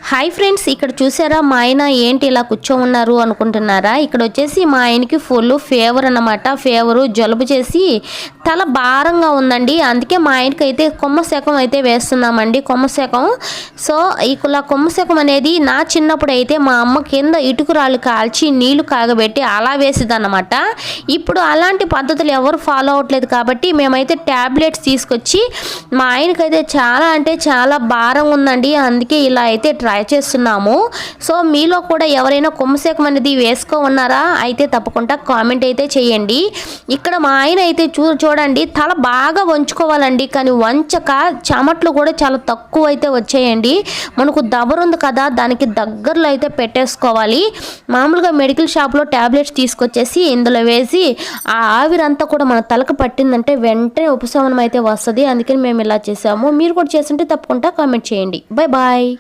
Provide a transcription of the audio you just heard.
Hi friends, ఇక్కడ చూసారా మా ఆయన ఏంటి ఇలా కూర్చో ఉన్నారు అనుకుంటున్నారా? ఇక్కడ వచ్చేసి మా ఆయనకి ఫుల్ ఫీవర్ అన్నమాట. ఫీవరు జలుబు చేసి తల భారంగా ఉందండి. అందుకే మా ఆయనకి అయితే కొమ్మశకం అయితే వేస్తున్నామండి. కొమ్మశకం. సో ఇలా కొమ్మశకం అనేది నా చిన్నప్పుడు అయితే మా అమ్మ కింద ఇటుకురాళ్ళు కాల్చి నీళ్లు కాగబెట్టి అలా వేసేదన్నమాట. ఇప్పుడు అలాంటి పద్ధతులు ఎవరు ఫాలో అవ్వట్లేదు కాబట్టి మేమైతే ట్యాబ్లెట్స్ తీసుకొచ్చి మా ఆయనకైతే చాలా అంటే చాలా భారం ఉందండి. అందుకే ఇలా అయితే ట్రై చేస్తున్నాము. సో మీలో కూడా ఎవరైనా కొమ్మశకం అనేది వేసుకో ఉన్నారా? అయితే తప్పకుండా కామెంట్ అయితే చేయండి. ఇక్కడ మా ఆయన అయితే చూడండి, తల బాగా వంచుకోవాలండి. కానీ వంచక చెమట్లు కూడా చాలా తక్కువ అయితే వచ్చేయండి. మనకు దబరుంది కదా, దానికి దగ్గరలో అయితే పెట్టేసుకోవాలి. మామూలుగా మెడికల్ షాప్లో ట్యాబ్లెట్స్ తీసుకొచ్చేసి ఇందులో వేసి ఆ ఆవిరంతా కూడా మన తలకు పట్టిందంటే వెంటనే ఉపశమనం అయితే వస్తుంది. అందుకని మేము ఇలా చేసాము. మీరు కూడా చేస్తుంటే తప్పకుండా కామెంట్ చేయండి. Bye bye.